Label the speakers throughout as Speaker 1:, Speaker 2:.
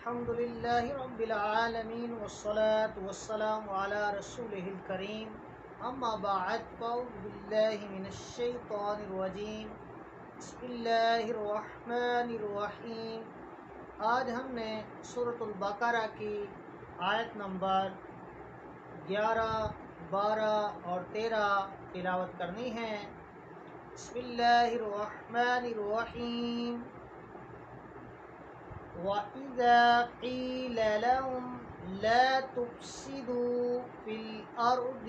Speaker 1: الحمد للہ رب العالمین والصلاة والسلام علی رسولہ الکریم اما بعد فاعوذ باللہ من الشیطان الرجیم بسم اللہ الرحمن الرحیم۔ آج ہم نے سورۃ البقرہ کی آیت نمبر 11، 12 اور 13 تلاوت کرنی ہے۔ بسم اللہ الرحمن الرحیم۔ وَإِذَا قِيلَ لَهُمْ لَا تُفْسِدُوا فِي الْأَرْضِ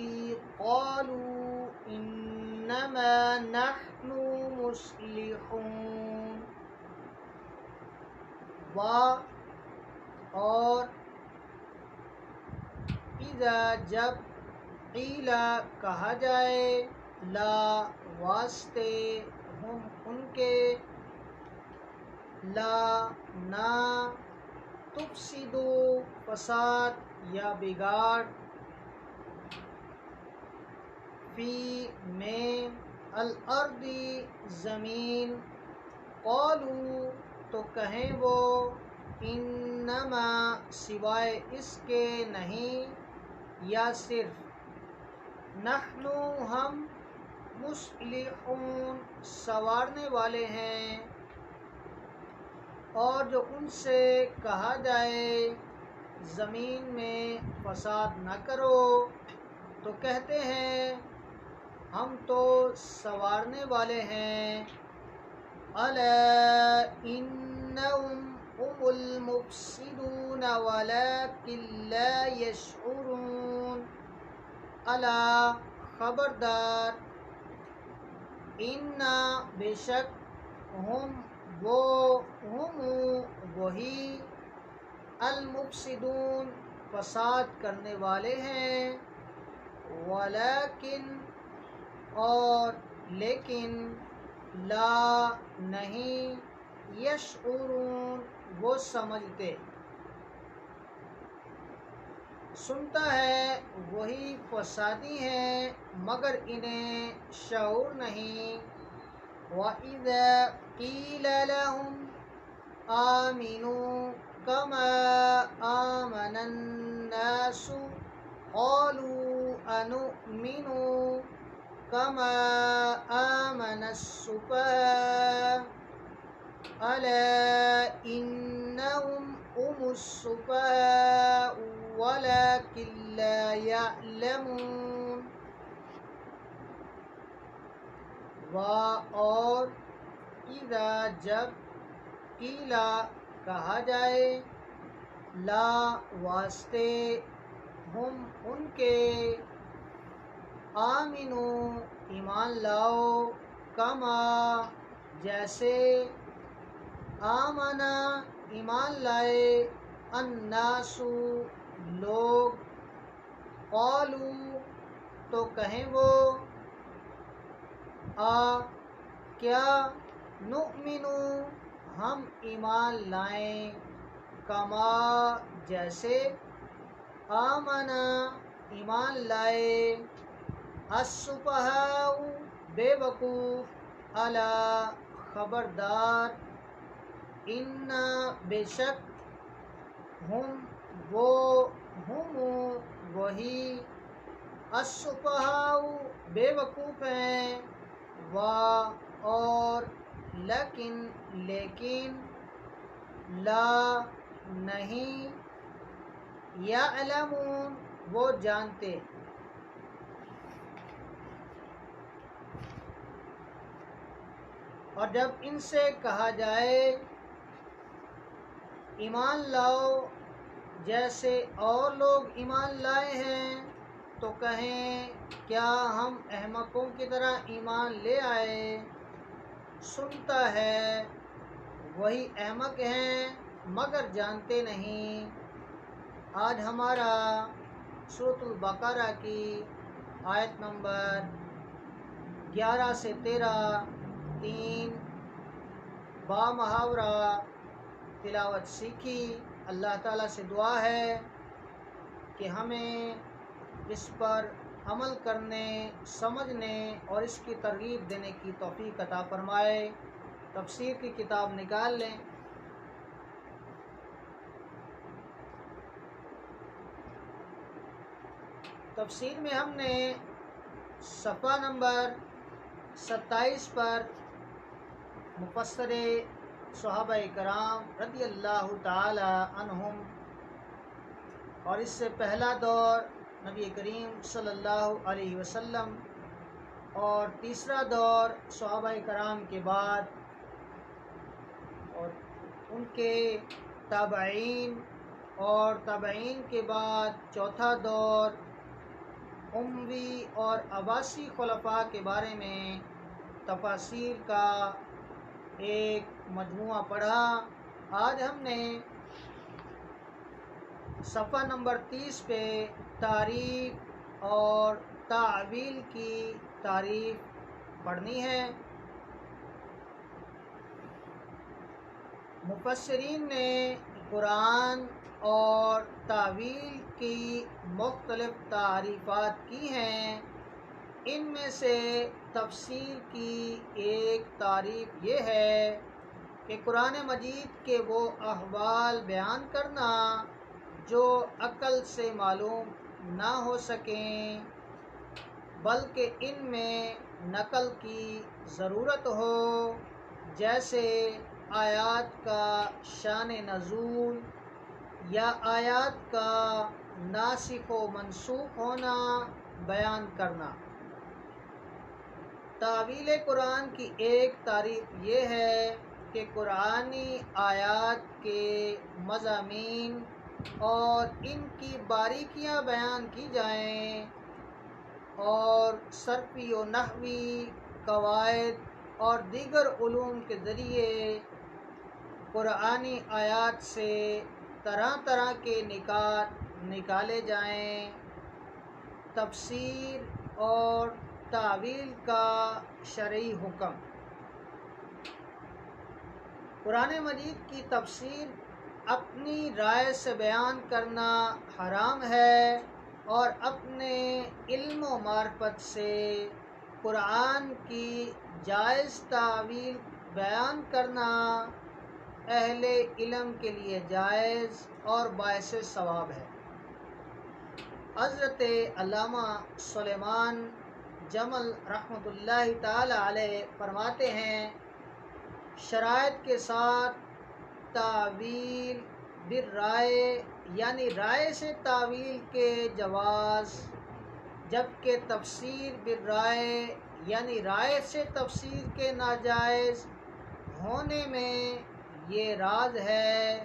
Speaker 1: قَالُوا إِنَّمَا نَحْنُ مُصْلِحُونَ۔ اور اذا جب قیل کہا جائے لا واسطے ہم ان کے لا نہ تفسدو فساد یا بگاڑ فی میں الارض زمین قالو تو کہیں وہ انما سوائے اس کے نہیں یا صرف نحنو ہم مصلحون سنوارنے والے ہیں۔ اور جو ان سے کہا جائے زمین میں فساد نہ کرو تو کہتے ہیں ہم تو سنوارنے والے ہیں۔ الا انہم هم المفسدون ولکن لا یشعرون۔ الا خبردار، انا بے شک ہم وہی المفسدون فساد کرنے والے ہیں، ولیکن اور لیکن لا نہیں یشعرون وہ سمجھتے۔ سنتا ہے وہی فسادی ہیں مگر انہیں شعور نہیں۔ وَإِذَا قِيلَ لَهُمْ آمِنُوا كَمَا آمَنَ النَّاسُ قَالُوا أَنُؤْمِنُ كَمَا آمَنَ السُّفَهَاءُ أَلَا إِنَّهُمْ هُمُ السُّفَهَاءُ وَلَكِن لَا يَعْلَمُونَ۔ اور اذا جب قیلا کہا جائے لا واسطے ہم ان کے آمنو ایمان لاؤ کما جیسے آمنا ایمان لائے الناسو لوگ قالو تو کہیں وہ کیا نؤمنو ہم ایمان لائیں کما جیسے آمنا ایمان لائے السفہاء بے وقوف الا خبردار انا بے شک ہم وہی السفہاء بے وقوف ہیں، اور لیکن لا نہیں یعلمون وہ جانتے۔ اور جب ان سے کہا جائے ایمان لاؤ جیسے اور لوگ ایمان لائے ہیں تو کہیں کیا ہم احمقوں کی طرح ایمان لے آئے۔ سنتا ہے وہی احمق ہیں مگر جانتے نہیں۔ آج ہمارا سورۃ البقرہ کی آیت نمبر 11 سے 13 3 با محاورہ تلاوت سیکھی۔ اللہ تعالیٰ سے دعا ہے کہ ہمیں اس پر عمل کرنے، سمجھنے اور اس کی ترغیب دینے کی توفیق عطا فرمائے۔ تفسیر کی کتاب نکال لیں۔ تفسیر میں ہم نے صفحہ نمبر 27 پر مفسر صحابہ کرام رضی اللہ تعالی عنہم اور اس سے پہلا دور نبی کریم صلی اللہ علیہ وسلم اور تیسرا دور صحابہ کرام کے بعد اور ان کے تابعین اور تابعین کے بعد چوتھا دور اموی اور عباسی خلفاء کے بارے میں تفاسیر کا ایک مجموعہ پڑھا۔ آج ہم نے صفحہ نمبر 30 پہ تعریف اور تعویل کی تعریف پڑھنی ہے۔ مفسرین نے قرآن اور تعویل کی مختلف تعریفات کی ہیں۔ ان میں سے تفسیر کی ایک تعریف یہ ہے کہ قرآن مجید کے وہ احوال بیان کرنا جو عقل سے معلوم نہ ہو سکیں بلکہ ان میں نقل کی ضرورت ہو، جیسے آیات کا شان نزول یا آیات کا ناسخ و منسوخ ہونا بیان کرنا۔ تعویل قرآن کی ایک تعریف یہ ہے کہ قرآنی آیات کے مضامین اور ان کی باریکیاں بیان کی جائیں اور صرفی و نحوی قواعد اور دیگر علوم کے ذریعے قرآنی آیات سے طرح طرح کے نکات نکالے جائیں۔ تفسیر اور تعویل کا شرعی حکم۔ قرآن مجید کی تفسیر اپنی رائے سے بیان کرنا حرام ہے اور اپنے علم و معرفت سے قرآن کی جائز تعویل بیان کرنا اہل علم کے لیے جائز اور باعث ثواب ہے۔ حضرت علامہ سلیمان جمل رحمۃ اللہ تعالی علیہ فرماتے ہیں، شرائط کے ساتھ تعویل بالرائے یعنی رائے سے تعویل کے جواز، جبکہ تفسیر بالرائے یعنی رائے سے تفسیر کے ناجائز ہونے میں یہ راز ہے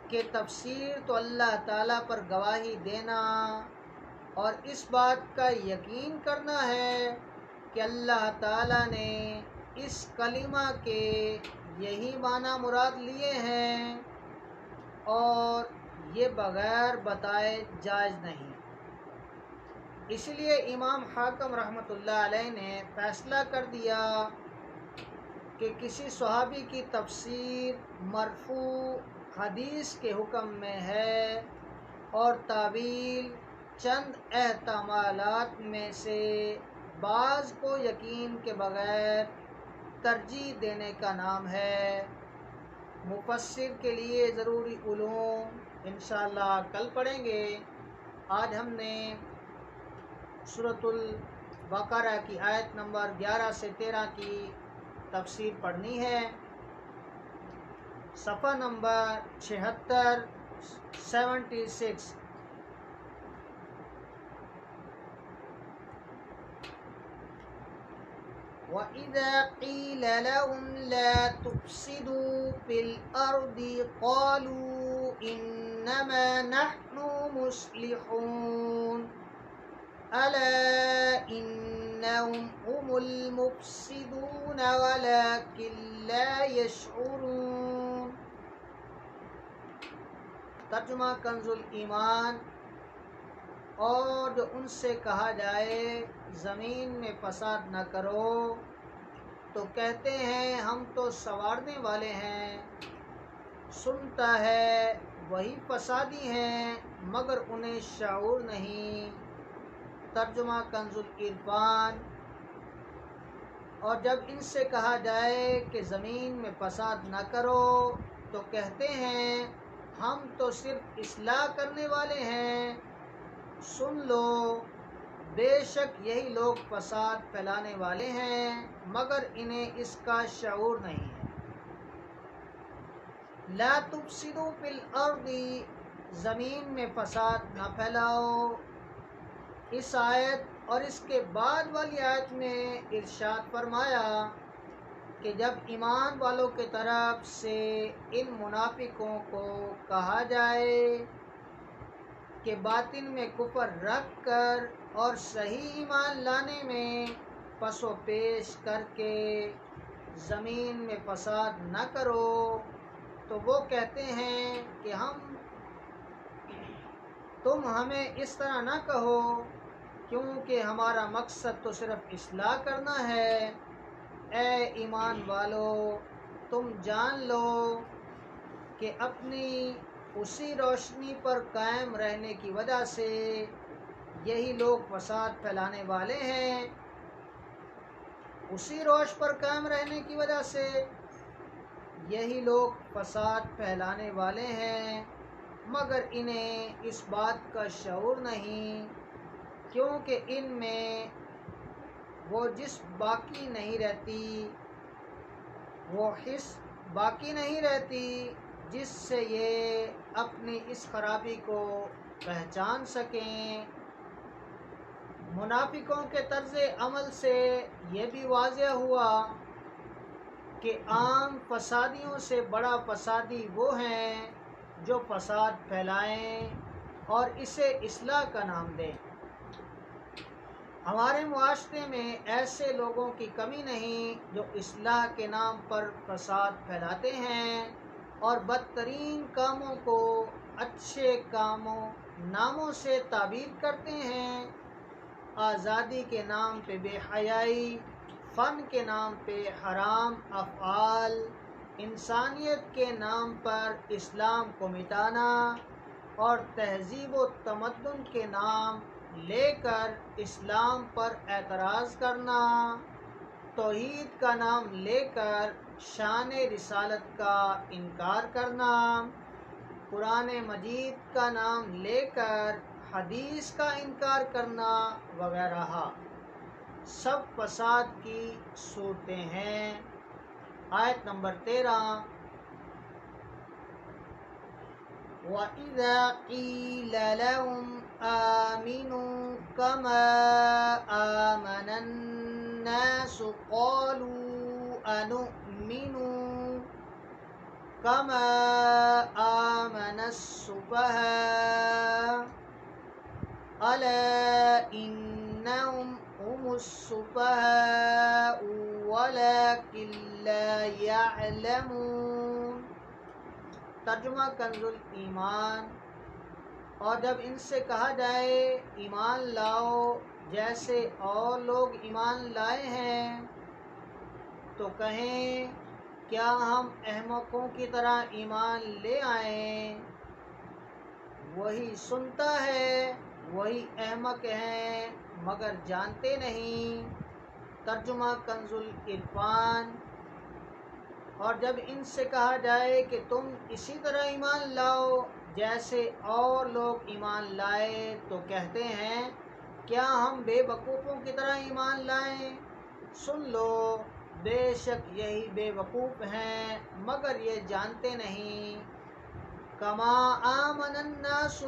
Speaker 1: کہ تفسیر تو اللہ تعالیٰ پر گواہی دینا اور اس بات کا یقین کرنا ہے کہ اللہ تعالیٰ نے اس کلمہ کے یہی معنی مراد لیے ہیں اور یہ بغیر بتائے جائز نہیں۔ اس لیے امام حاکم رحمۃ اللہ علیہ نے فیصلہ کر دیا کہ کسی صحابی کی تفسیر مرفوع حدیث کے حکم میں ہے اور تعویل چند احتمالات میں سے بعض کو یقین کے بغیر ترجیح دینے کا نام ہے۔ مفسر کے لیے ضروری علوم انشاءاللہ کل پڑھیں گے۔ آج ہم نے سورۃ البقرہ کی آیت نمبر 11 سے 13 کی تفسیر پڑھنی ہے۔ صفحہ نمبر 76 وَإِذَا قِيلَ لَهُمْ لَا تُفْسِدُوا فِي الْأَرْضِ قَالُوا إِنَّمَا نَحْنُ مُصْلِحُونَ أَلَا إِنَّهُمْ هُمُ الْمُفْسِدُونَ وَلَكِنْ لَا يَشْعُرُونَ۔ ترجمہ کنز الایمان۔ اور جو ان سے کہا جائے زمین میں فساد نہ کرو تو کہتے ہیں ہم تو سنوارنے والے ہیں، سنتا ہے وہی فسادی ہیں مگر انہیں شعور نہیں۔ ترجمہ کنز العرفان۔ اور جب ان سے کہا جائے کہ زمین میں فساد نہ کرو تو کہتے ہیں ہم تو صرف اصلاح کرنے والے ہیں، سن لو بے شک یہی لوگ فساد پھیلانے والے ہیں مگر انہیں اس کا شعور نہیں ہے۔ لا تفسدوا فی الارض، زمین میں فساد نہ پھیلاؤ۔ اس آیت اور اس کے بعد والی آیت میں ارشاد فرمایا کہ جب ایمان والوں کی طرف سے ان منافقوں کو کہا جائے کہ باطن میں کفر رکھ کر اور صحیح ایمان لانے میں پس و پیش کر کے زمین میں فساد نہ کرو، تو وہ کہتے ہیں کہ تم ہمیں اس طرح نہ کہو کیونکہ ہمارا مقصد تو صرف اصلاح کرنا ہے۔ اے ایمان والو، تم جان لو کہ اپنی اسی روشنی پر قائم رہنے کی وجہ سے یہی لوگ فساد پھیلانے والے ہیں۔ اسی روش پر قائم رہنے کی وجہ سے یہی لوگ فساد پھیلانے والے ہیں مگر انہیں اس بات کا شعور نہیں، کیونکہ ان میں وہ حس باقی نہیں رہتی جس سے یہ اپنی اس خرابی کو پہچان سکیں۔ منافقوں کے طرز عمل سے یہ بھی واضح ہوا کہ عام فسادیوں سے بڑا فسادی وہ ہیں جو فساد پھیلائیں اور اسے اصلاح کا نام دیں۔ ہمارے معاشرے میں ایسے لوگوں کی کمی نہیں جو اصلاح کے نام پر فساد پھیلاتے ہیں اور بدترین کاموں کو اچھے ناموں سے تعبیر کرتے ہیں۔ آزادی کے نام پہ بے حیائی، فن کے نام پہ حرام افعال، انسانیت کے نام پر اسلام کو مٹانا اور تہذیب و تمدن کے نام لے کر اسلام پر اعتراض کرنا، توحید کا نام لے کر شان رسالت کا انکار کرنا، قرآن مجید کا نام لے کر حدیث کا انکار کرنا وغیرہ سب فساد کی صورتیں ہیں۔ آیت نمبر 13، وَإِذَا قِيلَ لَهُمْ آمِنُوا كَمَا آمَنَ النَّاسُ قَالُوا أَنُؤْمِنُ كَمَا آمَنَ السُّفَهَاءُ أَلَا إِنَّهُمْ هُمُ السُّفَهَاءُ وَلَكِنْ لَا يَعْلَمُونَ۔ ترجمہ کنز الایمان۔ اور جب ان سے کہا جائے ایمان لاؤ جیسے اور لوگ ایمان لائے ہیں، تو کہیں کیا ہم احمقوں کی طرح ایمان لے آئیں؟ وہی سنتا ہے، وہی احمق ہیں مگر جانتے نہیں۔ ترجمہ کنز العرفان۔ اور جب ان سے کہا جائے کہ تم اسی طرح ایمان لاؤ جیسے اور لوگ ایمان لائے، تو کہتے ہیں کیا ہم بے وقوفوں کی طرح ایمان لائیں؟ سن لو بے شک یہی بے وقوف ہیں مگر یہ جانتے نہیں۔ کما آمن الناس،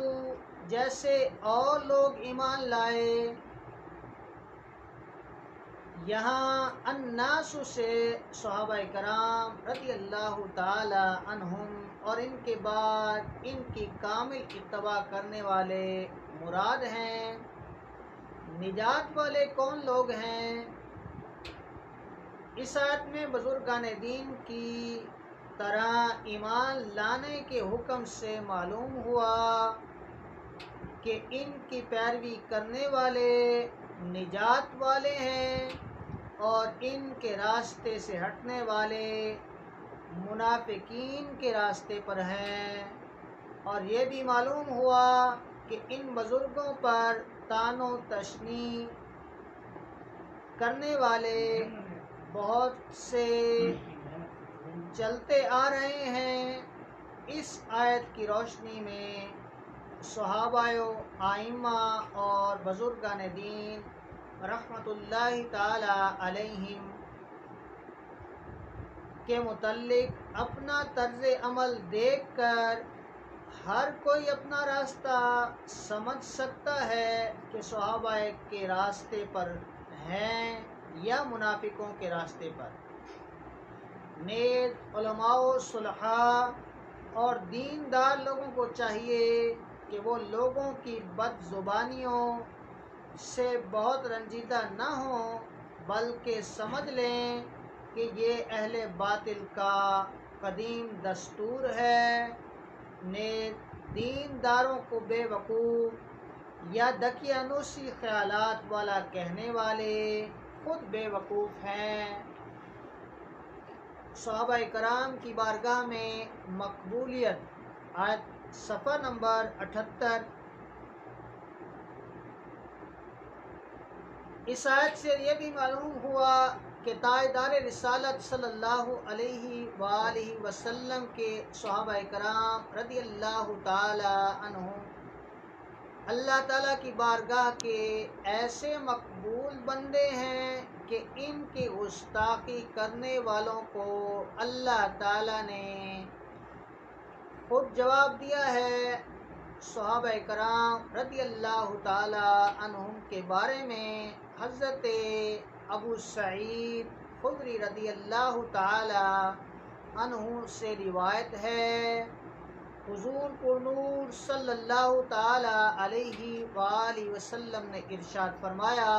Speaker 1: جیسے اور لوگ ایمان لائے۔ یہاں الناس سے صحابہ کرام رضی اللہ تعالی عنہم اور ان کے بعد ان کی کامل اتباع کرنے والے مراد ہیں۔ نجات والے کون لوگ ہیں؟ اس آیت میں بزرگان دین کی طرح ایمان لانے کے حکم سے معلوم ہوا کہ ان کی پیروی کرنے والے نجات والے ہیں اور ان کے راستے سے ہٹنے والے منافقین کے راستے پر ہیں۔ اور یہ بھی معلوم ہوا کہ ان بزرگوں پر طعن و تشنیع کرنے والے بہت سے چلتے آ رہے ہیں۔ اس آیت کی روشنی میں صحابہ آئمہ اور بزرگان دین رحمۃ اللہ تعالی علیہم کے متعلق اپنا طرز عمل دیکھ کر ہر کوئی اپنا راستہ سمجھ سکتا ہے کہ صحابہ کے راستے پر ہیں یا منافقوں کے راستے پر۔ نیز علماء و صلحاء اور دیندار لوگوں کو چاہیے کہ وہ لوگوں کی بد زبانیوں سے بہت رنجیدہ نہ ہوں، بلکہ سمجھ لیں کہ یہ اہل باطل کا قدیم دستور ہے۔ نیز دینداروں کو بے وقوف یا دقیانوسی خیالات والا کہنے والے خود بے وقوف ہیں۔ صحابہ کرام کی بارگاہ میں مقبولیت، آیت صفحہ نمبر 78۔ اس آیت سے یہ بھی معلوم ہوا کہ تاجدار رسالت صلی اللہ علیہ وآلہ وسلم کے صحابہ کرام رضی اللہ تعالی عنہم اللہ تعالیٰ کی بارگاہ کے ایسے مقبول بندے ہیں کہ ان کی گستاخی کرنے والوں کو اللہ تعالیٰ نے خود جواب دیا ہے۔ صحابہ کرام رضی اللہ تعالی عنہم کے بارے میں حضرت ابو سعید خدری رضی اللہ تعالی عنہ سے روایت ہے، حضور پر نور صلی اللہ تعالی علیہ وآلہ وسلم نے ارشاد فرمایا،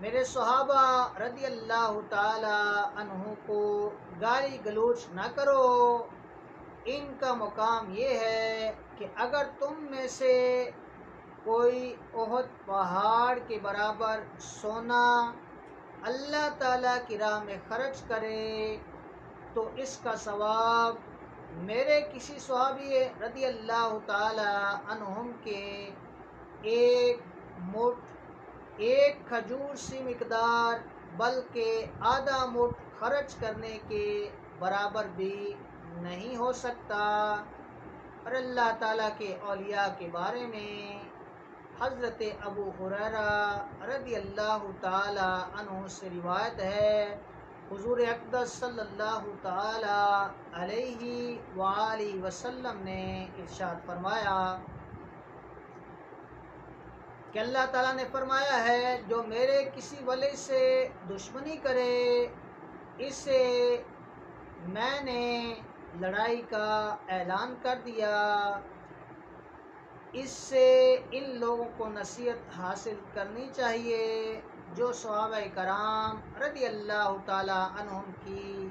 Speaker 1: میرے صحابہ رضی اللہ تعالی عنہ کو گالی گلوچ نہ کرو، ان کا مقام یہ ہے کہ اگر تم میں سے کوئی احد پہاڑ کے برابر سونا اللہ تعالیٰ کی راہ میں خرچ کرے تو اس کا ثواب میرے کسی صحابی رضی اللہ تعالی عنہم کے ایک مٹھ ایک کھجور سی مقدار بلکہ آدھا مٹھ خرچ کرنے کے برابر بھی نہیں ہو سکتا۔ اور اللہ تعالیٰ کے اولیاء کے بارے میں حضرت ابو ہریرہ رضی اللہ تعالی عنہ سے روایت ہے، حضور اقدس صلی اللہ تعالی علیہ وآلہ وسلم نے ارشاد فرمایا کہ اللہ تعالیٰ نے فرمایا ہے، جو میرے کسی ولی سے دشمنی کرے اسے میں نے لڑائی کا اعلان کر دیا۔ اس سے ان لوگوں کو نصیحت حاصل کرنی چاہیے جو صحابہ کرام رضی اللہ تعالی عنہم کی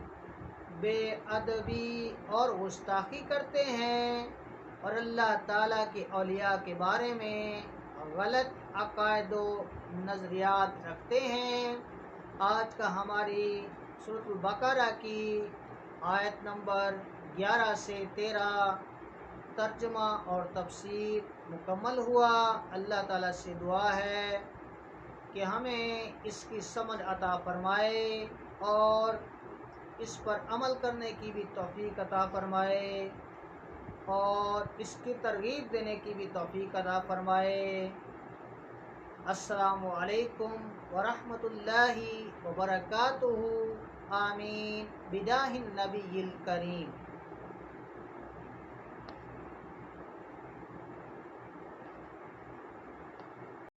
Speaker 1: بے ادبی اور گستاخی کرتے ہیں اور اللہ تعالیٰ کے اولیاء کے بارے میں غلط عقائد و نظریات رکھتے ہیں۔ آج کا ہماری سورۃ البقرہ کی آیت نمبر 11 سے 13 ترجمہ اور تفسیر مکمل ہوا۔ اللہ تعالیٰ سے دعا ہے کہ ہمیں اس کی سمجھ عطا فرمائے اور اس پر عمل کرنے کی بھی توفیق عطا فرمائے اور اس کی ترغیب دینے کی بھی توفیق عطا فرمائے۔ السلام علیکم ورحمۃ اللہ وبرکاتہ۔ آمین بجاہ النبی الکریم۔